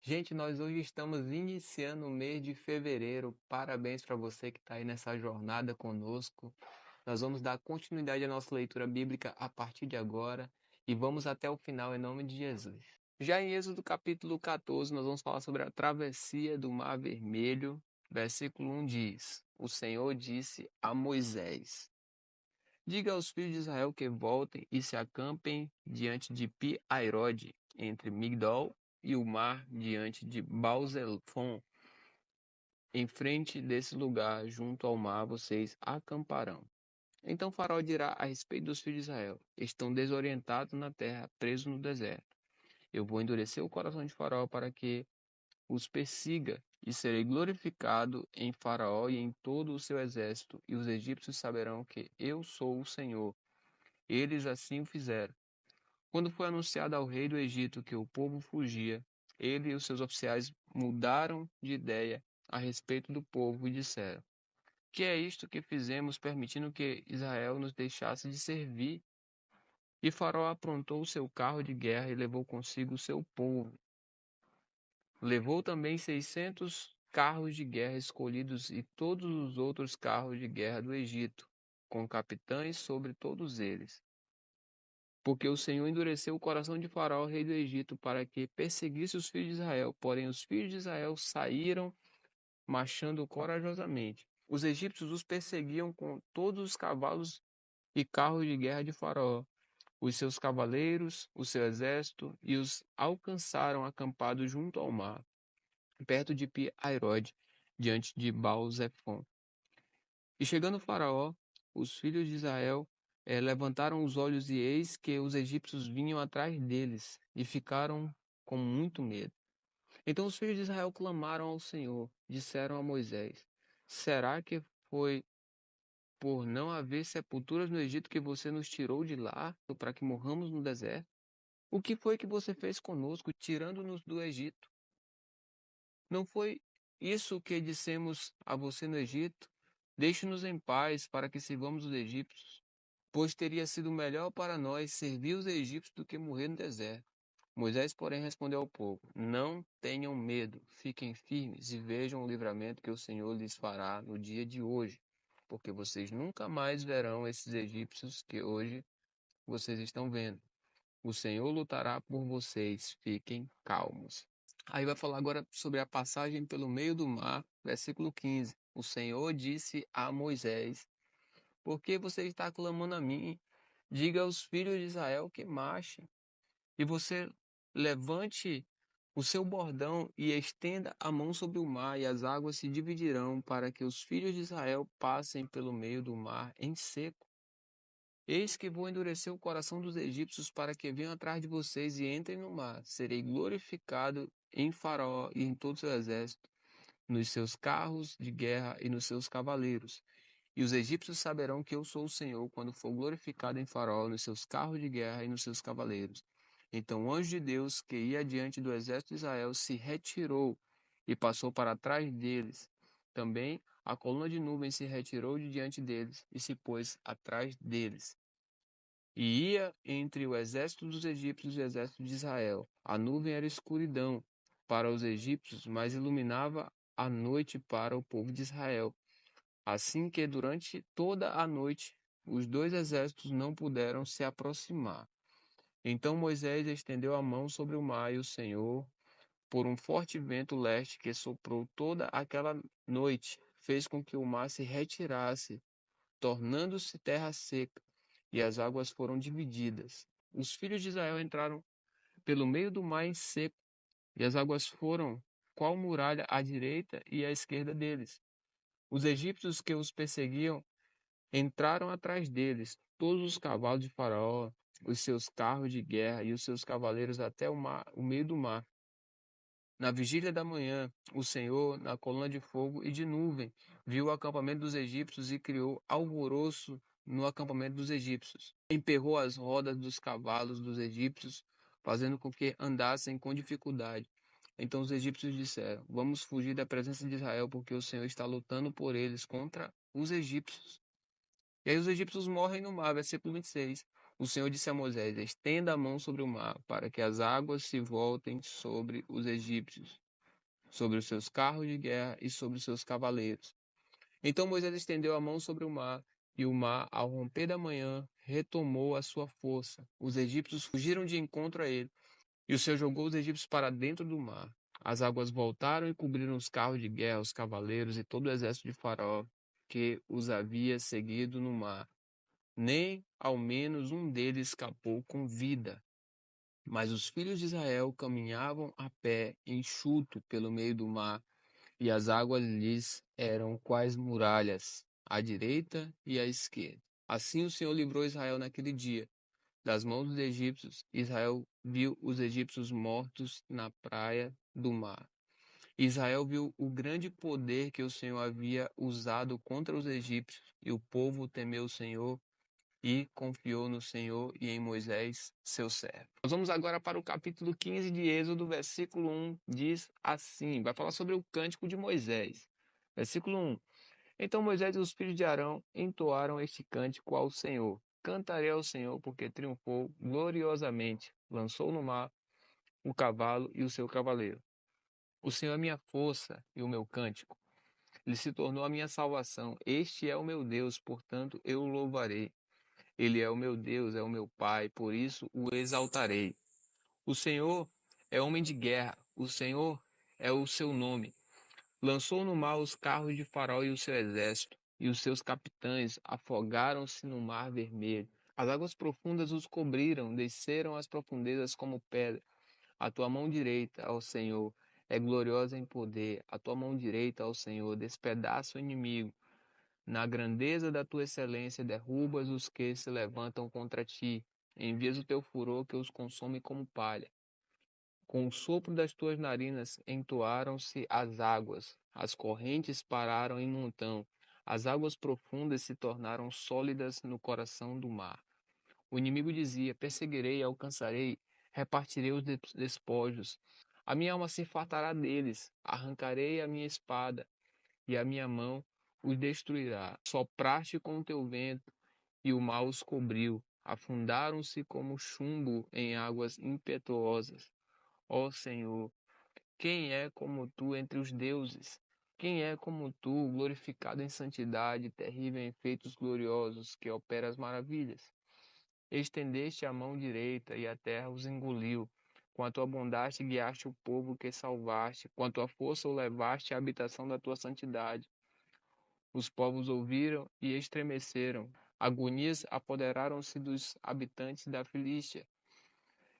Gente, nós hoje estamos iniciando o mês de fevereiro. Parabéns para você que está aí nessa jornada conosco. Nós vamos dar continuidade à nossa leitura bíblica a partir de agora e vamos até o final em nome de Jesus. Já em Êxodo capítulo 14, nós vamos falar sobre a travessia do Mar Vermelho. Versículo 1 diz: O Senhor disse a Moisés: Diga aos filhos de Israel que voltem e se acampem diante de Pi-Hairode, entre Migdol e o mar, diante de Baal-Zefon. Em frente desse lugar, junto ao mar, vocês acamparão. Então Faraó dirá a respeito dos filhos de Israel: Estão desorientados na terra, presos no deserto. Eu vou endurecer o coração de Faraó para que os persiga, e serei glorificado em Faraó e em todo o seu exército, e os egípcios saberão que eu sou o Senhor. Eles assim o fizeram. Quando foi anunciado ao rei do Egito que o povo fugia, ele e os seus oficiais mudaram de ideia a respeito do povo e disseram: Que é isto que fizemos, permitindo que Israel nos deixasse de servir? E Faraó aprontou o seu carro de guerra e levou consigo o seu povo. Levou também 600 carros de guerra escolhidos e todos os outros carros de guerra do Egito, com capitães sobre todos eles. Porque o Senhor endureceu o coração de Faraó, rei do Egito, para que perseguisse os filhos de Israel. Porém, os filhos de Israel saíram marchando corajosamente. Os egípcios os perseguiam com todos os cavalos e carros de guerra de Faraó, os seus cavaleiros, o seu exército, e os alcançaram acampados junto ao mar, perto de Pi-Hairode, diante de Baal-Zefon. E chegando Faraó, os filhos de Israel levantaram os olhos e eis que os egípcios vinham atrás deles e ficaram com muito medo. Então os filhos de Israel clamaram ao Senhor, disseram a Moisés: Será que foi por não haver sepulturas no Egito que você nos tirou de lá para que morramos no deserto? O que foi que você fez conosco, tirando-nos do Egito? Não foi isso que dissemos a você no Egito? Deixe-nos em paz para que sirvamos os egípcios, pois teria sido melhor para nós servir os egípcios do que morrer no deserto. Moisés, porém, respondeu ao povo: Não tenham medo, fiquem firmes e vejam o livramento que o Senhor lhes fará no dia de hoje, porque vocês nunca mais verão esses egípcios que hoje vocês estão vendo. O Senhor lutará por vocês, fiquem calmos. Aí vai falar agora sobre a passagem pelo meio do mar, versículo 15. O Senhor disse a Moisés: Por que você está clamando a mim? Diga aos filhos de Israel que marchem, e você levante o seu bordão e estenda a mão sobre o mar, e as águas se dividirão, para que os filhos de Israel passem pelo meio do mar em seco. Eis que vou endurecer o coração dos egípcios para que venham atrás de vocês e entrem no mar. Serei glorificado em Faraó e em todo o seu exército, nos seus carros de guerra e nos seus cavaleiros. E os egípcios saberão que eu sou o Senhor quando for glorificado em Faraó, nos seus carros de guerra e nos seus cavaleiros. Então o anjo de Deus, que ia diante do exército de Israel, se retirou e passou para trás deles. Também a coluna de nuvem se retirou de diante deles e se pôs atrás deles. E ia entre o exército dos egípcios e o exército de Israel. A nuvem era escuridão para os egípcios, mas iluminava a noite para o povo de Israel. Assim que durante toda a noite os dois exércitos não puderam se aproximar. Então Moisés estendeu a mão sobre o mar e o Senhor, por um forte vento leste que soprou toda aquela noite, fez com que o mar se retirasse, tornando-se terra seca, e as águas foram divididas. Os filhos de Israel entraram pelo meio do mar em seco, e as águas foram qual muralha à direita e à esquerda deles. Os egípcios que os perseguiam entraram atrás deles, todos os cavalos de Faraó, os seus carros de guerra e os seus cavaleiros até o meio do mar. Na vigília da manhã, o Senhor, na coluna de fogo e de nuvem, viu o acampamento dos egípcios e criou alvoroço no acampamento dos egípcios. Emperrou as rodas dos cavalos dos egípcios, fazendo com que andassem com dificuldade. Então os egípcios disseram: Vamos fugir da presença de Israel, porque o Senhor está lutando por eles contra os egípcios. E aí os egípcios morrem no mar, versículo 26. O Senhor disse a Moisés: estenda a mão sobre o mar, para que as águas se voltem sobre os egípcios, sobre os seus carros de guerra e sobre os seus cavaleiros. Então Moisés estendeu a mão sobre o mar, e o mar, ao romper da manhã, retomou a sua força. Os egípcios fugiram de encontro a ele, e o Senhor jogou os egípcios para dentro do mar. As águas voltaram e cobriram os carros de guerra, os cavaleiros e todo o exército de Faraó, que os havia seguido no mar. Nem ao menos um deles escapou com vida. Mas os filhos de Israel caminhavam a pé, enxuto, pelo meio do mar, e as águas lhes eram quais muralhas, à direita e à esquerda. Assim o Senhor livrou Israel naquele dia das mãos dos egípcios. Israel viu os egípcios mortos na praia do mar. Israel viu o grande poder que o Senhor havia usado contra os egípcios, e o povo temeu o Senhor e confiou no Senhor e em Moisés, seu servo. Nós vamos agora para o capítulo 15 de Êxodo, versículo 1, diz assim, vai falar sobre o cântico de Moisés. Versículo 1. Então Moisés e os filhos de Arão entoaram este cântico ao Senhor. Cantarei ao Senhor, porque triunfou gloriosamente, lançou no mar o cavalo e o seu cavaleiro. O Senhor é minha força e o meu cântico. Ele se tornou a minha salvação. Este é o meu Deus, portanto eu o louvarei. Ele é o meu Deus, é o meu Pai, por isso o exaltarei. O Senhor é homem de guerra, o Senhor é o seu nome. Lançou no mar os carros de Faraó e o seu exército, e os seus capitães afogaram-se no mar vermelho. As águas profundas os cobriram, desceram às profundezas como pedra. A tua mão direita, ó Senhor, é gloriosa em poder. A tua mão direita, ó Senhor, despedaça o inimigo. Na grandeza da tua excelência, derrubas os que se levantam contra ti. Envias o teu furor que os consome como palha. Com o sopro das tuas narinas entoaram-se as águas. As correntes pararam em montão. As águas profundas se tornaram sólidas no coração do mar. O inimigo dizia: perseguirei e alcançarei, repartirei os despojos. A minha alma se fartará deles. Arrancarei a minha espada e a minha mão os destruirá. Sopraste com o teu vento, e o mar os cobriu. Afundaram-se como chumbo em águas impetuosas. Ó Senhor, quem é como tu entre os deuses? Quem é como tu, glorificado em santidade, terrível em feitos gloriosos, que opera as maravilhas? Estendeste a mão direita, e a terra os engoliu. Com a tua bondade guiaste o povo que salvaste, com a tua força o levaste à habitação da tua santidade. Os povos ouviram e estremeceram. Agonias apoderaram-se dos habitantes da Filístia.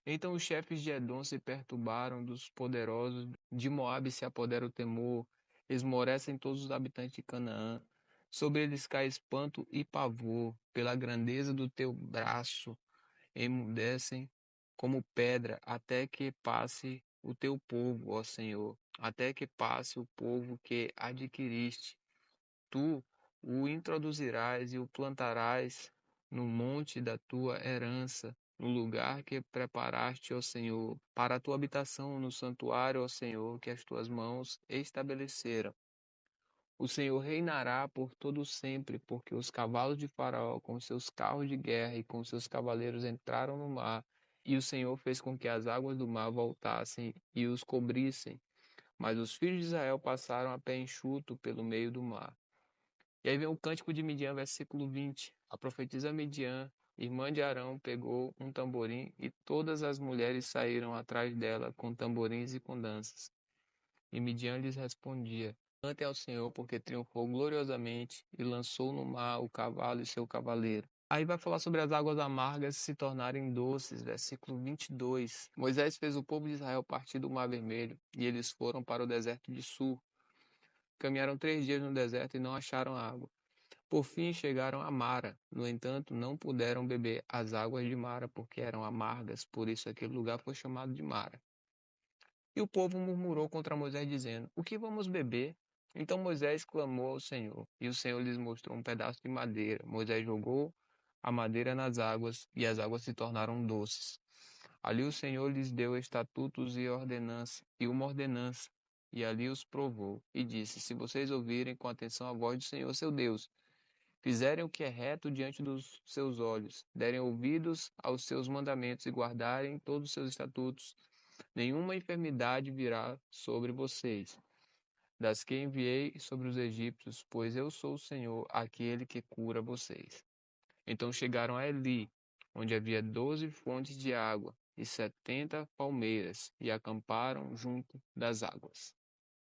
Então os chefes de Edom se perturbaram, dos poderosos de Moabe se apodera o temor, esmorecem todos os habitantes de Canaã. Sobre eles cai espanto e pavor, pela grandeza do teu braço, emudecem como pedra, até que passe o teu povo, ó Senhor, até que passe o povo que adquiriste. Tu o introduzirás e o plantarás no monte da tua herança, no lugar que preparaste, ó Senhor, para a tua habitação, no santuário, ó Senhor, que as tuas mãos estabeleceram. O Senhor reinará por todo sempre, porque os cavalos de Faraó, com seus carros de guerra e com seus cavaleiros, entraram no mar, e o Senhor fez com que as águas do mar voltassem e os cobrissem. Mas os filhos de Israel passaram a pé enxuto pelo meio do mar. E aí vem o cântico de Midian, versículo 20. A profetisa Midian, irmã de Arão, pegou um tamborim e todas as mulheres saíram atrás dela com tamborins e com danças. E Midian lhes respondia: cantem ao Senhor, porque triunfou gloriosamente e lançou no mar o cavalo e seu cavaleiro. Aí vai falar sobre as águas amargas se tornarem doces, versículo 22. Moisés fez o povo de Israel partir do Mar Vermelho, e eles foram para o deserto de Sur. Caminharam 3 dias no deserto e não acharam água. Por fim chegaram a Mara. No entanto, não puderam beber as águas de Mara, porque eram amargas, por isso aquele lugar foi chamado de Mara. E o povo murmurou contra Moisés, dizendo: o que vamos beber? Então Moisés clamou ao Senhor, e o Senhor lhes mostrou um pedaço de madeira. Moisés jogou a madeira nas águas, e as águas se tornaram doces. Ali o Senhor lhes deu estatutos e uma ordenança, e ali os provou, e disse: se vocês ouvirem com atenção a voz do Senhor, seu Deus, fizerem o que é reto diante dos seus olhos, derem ouvidos aos seus mandamentos e guardarem todos os seus estatutos, nenhuma enfermidade virá sobre vocês, das que enviei sobre os egípcios, pois eu sou o Senhor, aquele que cura vocês. Então chegaram a Eli, onde havia 12 fontes de água e 70 palmeiras, e acamparam junto das águas.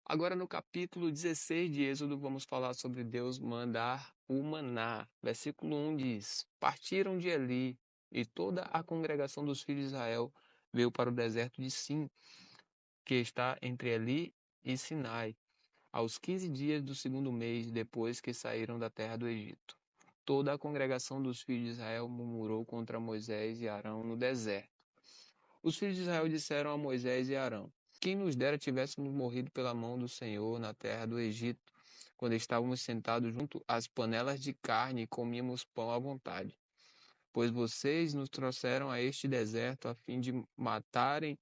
Agora, no capítulo 16 de Êxodo, vamos falar sobre Deus mandar o maná. Versículo 1 diz: Partiram de Eli, e toda a congregação dos filhos de Israel veio para o deserto de Sim, que está entre Eli e Sinai, aos 15 dias do segundo mês depois que saíram da terra do Egito. Toda a congregação dos filhos de Israel murmurou contra Moisés e Arão no deserto. Os filhos de Israel disseram a Moisés e Arão: Quem nos dera tivéssemos morrido pela mão do Senhor na terra do Egito, quando estávamos sentados junto às panelas de carne e comíamos pão à vontade. Pois vocês nos trouxeram a este deserto a fim de matarem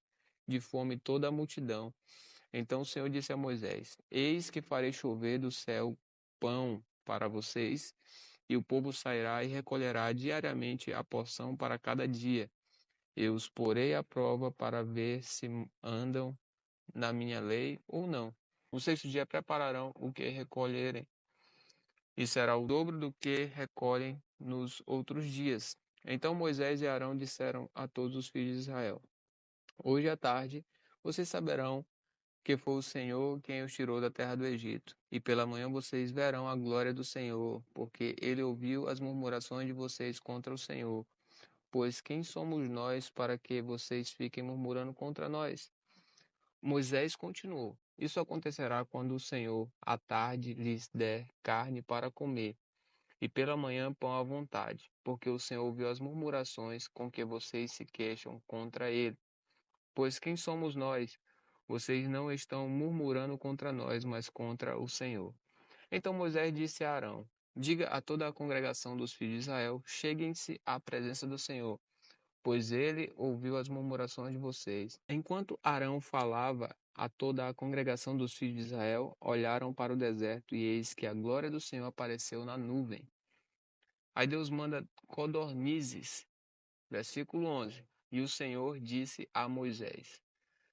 de fome toda a multidão. Então o Senhor disse a Moisés: Eis que farei chover do céu pão para vocês, e o povo sairá e recolherá diariamente a porção para cada dia. Eu os porei à prova para ver se andam na minha lei ou não. No sexto dia prepararão o que recolherem, e será o dobro do que recolhem nos outros dias. Então Moisés e Arão disseram a todos os filhos de Israel: Hoje à tarde vocês saberão que foi o Senhor quem os tirou da terra do Egito. E pela manhã vocês verão a glória do Senhor, porque ele ouviu as murmurações de vocês contra o Senhor. Pois quem somos nós para que vocês fiquem murmurando contra nós? Moisés continuou: Isso acontecerá quando o Senhor, à tarde, lhes der carne para comer, e pela manhã pão à vontade, porque o Senhor ouviu as murmurações com que vocês se queixam contra ele. Pois quem somos nós? Vocês não estão murmurando contra nós, mas contra o Senhor. Então Moisés disse a Arão: Diga a toda a congregação dos filhos de Israel: Cheguem-se à presença do Senhor, pois ele ouviu as murmurações de vocês. Enquanto Arão falava a toda a congregação dos filhos de Israel, olharam para o deserto, e eis que a glória do Senhor apareceu na nuvem. Aí Deus manda codornizes. Versículo 11. E o Senhor disse a Moisés: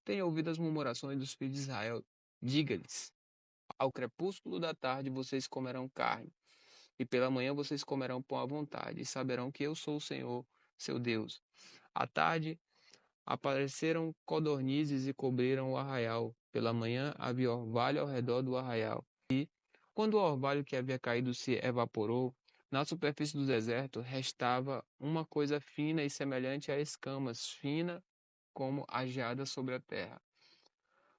Tenha ouvido as murmurações dos filhos de Israel. Diga-lhes: Ao crepúsculo da tarde vocês comerão carne, e pela manhã vocês comerão pão à vontade, e saberão que eu sou o Senhor, seu Deus. À tarde apareceram codornizes e cobriram o arraial. Pela manhã havia orvalho ao redor do arraial. E, quando o orvalho que havia caído se evaporou, na superfície do deserto restava uma coisa fina e semelhante a escamas, fina como a geada sobre a terra.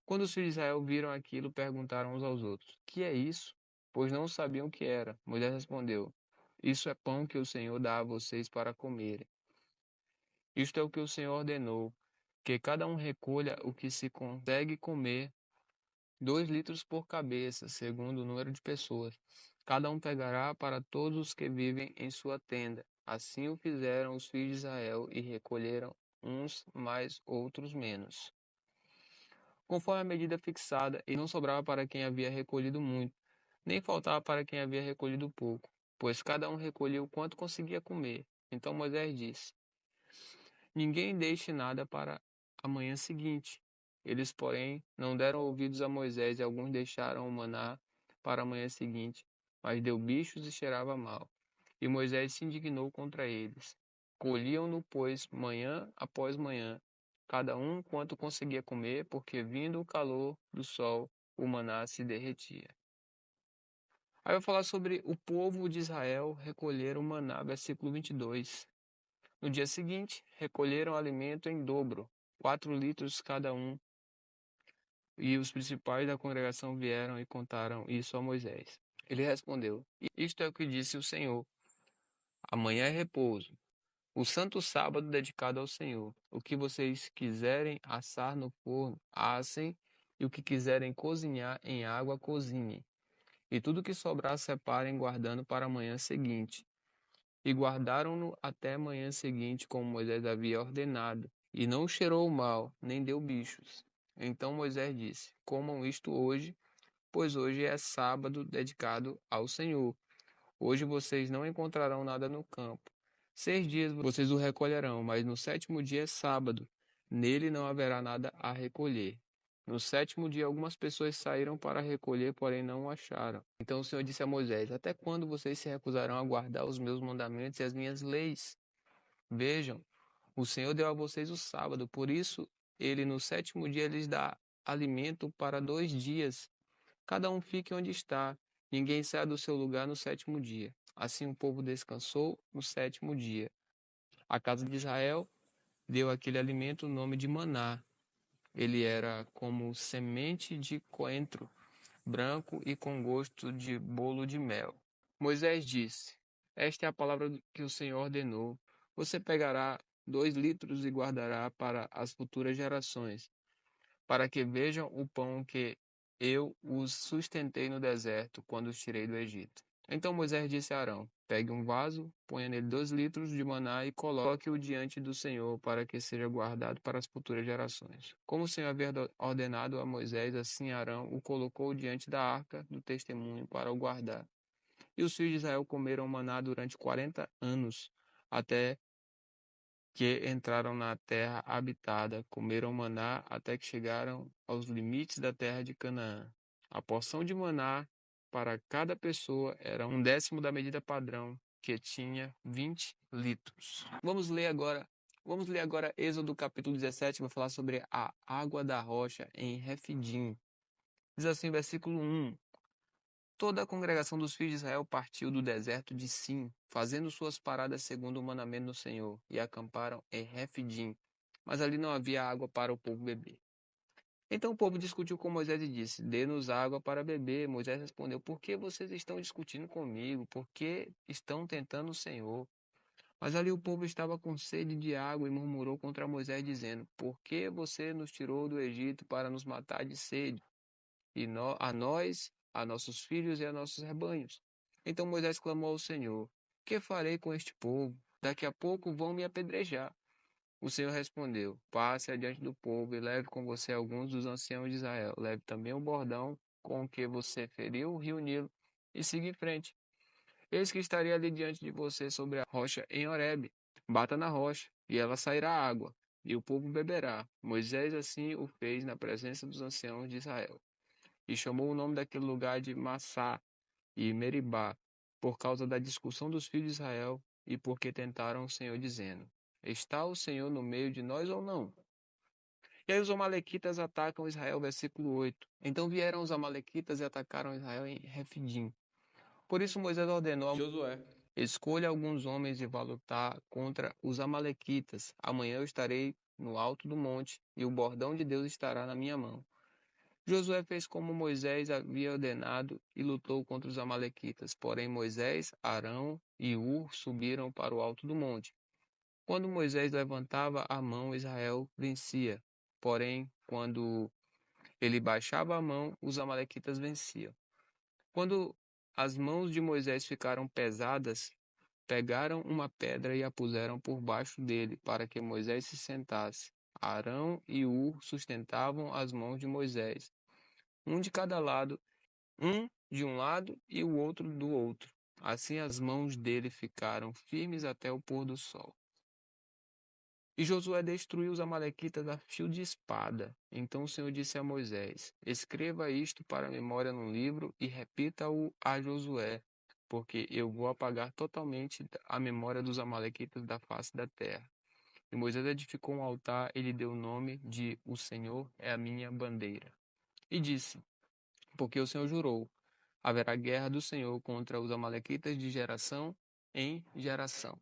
Quando os filhos de Israel viram aquilo, perguntaram uns aos outros: Que é isso? Pois não sabiam o que era. Moisés respondeu: Isso é pão que o Senhor dá a vocês para comerem. Isto é o que o Senhor ordenou, que cada um recolha o que se consegue comer, 2 litros por cabeça, segundo o número de pessoas. Cada um pegará para todos os que vivem em sua tenda. Assim o fizeram os filhos de Israel e recolheram uns mais, outros menos, conforme a medida fixada, e não sobrava para quem havia recolhido muito, nem faltava para quem havia recolhido pouco, pois cada um recolheu quanto conseguia comer. Então Moisés disse: Ninguém deixe nada para a manhã seguinte. Eles, porém, não deram ouvidos a Moisés, e alguns deixaram o maná para a manhã seguinte, mas deu bichos e cheirava mal. E Moisés se indignou contra eles. Colhiam-no, pois, manhã após manhã, cada um quanto conseguia comer, porque vindo o calor do sol, o maná se derretia. Aí eu vou falar sobre o povo de Israel recolher o maná, versículo 22. No dia seguinte, recolheram alimento em dobro, 4 litros cada um, e os principais da congregação vieram e contaram isso a Moisés. Ele respondeu: Isto é o que disse o Senhor: Amanhã é repouso, o santo sábado dedicado ao Senhor. O que vocês quiserem assar no forno, assem, e o que quiserem cozinhar em água, cozinhem. E tudo que sobrar, separem, guardando para a manhã seguinte. E guardaram-no até a manhã seguinte, como Moisés havia ordenado. E não cheirou mal, nem deu bichos. Então Moisés disse: Comam isto hoje, pois hoje é sábado dedicado ao Senhor. Hoje vocês não encontrarão nada no campo. 6 dias vocês o recolherão, mas no sétimo dia é sábado. Nele não haverá nada a recolher. No sétimo dia, algumas pessoas saíram para recolher, porém não o acharam. Então o Senhor disse a Moisés: Até quando vocês se recusarão a guardar os meus mandamentos e as minhas leis? Vejam, o Senhor deu a vocês o sábado, por isso ele no sétimo dia lhes dá alimento para 2 dias. Cada um fique onde está, ninguém saia do seu lugar no sétimo dia. Assim o povo descansou no sétimo dia. A casa de Israel deu àquele alimento o nome de maná. Ele era como semente de coentro, branco e com gosto de bolo de mel. Moisés disse: Esta é a palavra que o Senhor ordenou. Você pegará 2 litros e guardará para as futuras gerações, para que vejam o pão que eu os sustentei no deserto quando os tirei do Egito. Então Moisés disse a Arão: Pegue um vaso, ponha nele 2 litros de maná e coloque-o diante do Senhor, para que seja guardado para as futuras gerações. Como o Senhor havia ordenado a Moisés, assim Arão o colocou diante da arca do testemunho para o guardar. E os filhos de Israel comeram maná durante 40 anos, até que entraram na terra habitada, comeram maná até que chegaram aos limites da terra de Canaã. A porção de maná para cada pessoa era 1/10 da medida padrão, que tinha 20 litros. Vamos ler agora Êxodo capítulo 17, vai falar sobre a água da rocha em Refidim. Diz assim, versículo 1: Toda a congregação dos filhos de Israel partiu do deserto de Sim, fazendo suas paradas segundo o mandamento do Senhor, e acamparam em Refidim. Mas ali não havia água para o povo beber. Então o povo discutiu com Moisés e disse: Dê-nos água para beber. Moisés respondeu: Por que vocês estão discutindo comigo? Por que estão tentando o Senhor? Mas ali o povo estava com sede de água e murmurou contra Moisés, dizendo: Por que você nos tirou do Egito para nos matar de sede? E a nós, a nossos filhos e a nossos rebanhos. Então Moisés clamou ao Senhor: Que farei com este povo? Daqui a pouco vão me apedrejar. O Senhor respondeu: Passe adiante do povo e leve com você alguns dos anciãos de Israel. Leve também o bordão com que você feriu o rio Nilo e siga em frente. Eis que estarei ali diante de você sobre a rocha em Horebe. Bata na rocha, e ela sairá água, e o povo beberá. Moisés assim o fez na presença dos anciãos de Israel e chamou o nome daquele lugar de Massá e Meribá, por causa da discussão dos filhos de Israel e porque tentaram o Senhor, dizendo: Está o Senhor no meio de nós ou não? E aí os amalequitas atacam Israel, versículo 8. Então vieram os amalequitas e atacaram Israel em Refidim. Por isso Moisés ordenou a Josué: Escolha alguns homens e vá lutar contra os amalequitas. Amanhã eu estarei no alto do monte e o bordão de Deus estará na minha mão. Josué fez como Moisés havia ordenado e lutou contra os amalequitas. Porém Moisés, Arão e Hur subiram para o alto do monte. Quando Moisés levantava a mão, Israel vencia. Porém, quando ele baixava a mão, os amalequitas venciam. Quando as mãos de Moisés ficaram pesadas, pegaram uma pedra e a puseram por baixo dele, para que Moisés se sentasse. Arão e Hur sustentavam as mãos de Moisés, um de cada lado, um de um lado e o outro do outro. Assim as mãos dele ficaram firmes até o pôr do sol. E Josué destruiu os amalequitas a fio de espada. Então o Senhor disse a Moisés: Escreva isto para a memória no livro e repita-o a Josué, porque eu vou apagar totalmente a memória dos amalequitas da face da terra. E Moisés edificou um altar e lhe deu o nome de O Senhor é a minha bandeira. E disse: Porque o Senhor jurou: haverá guerra do Senhor contra os amalequitas de geração em geração.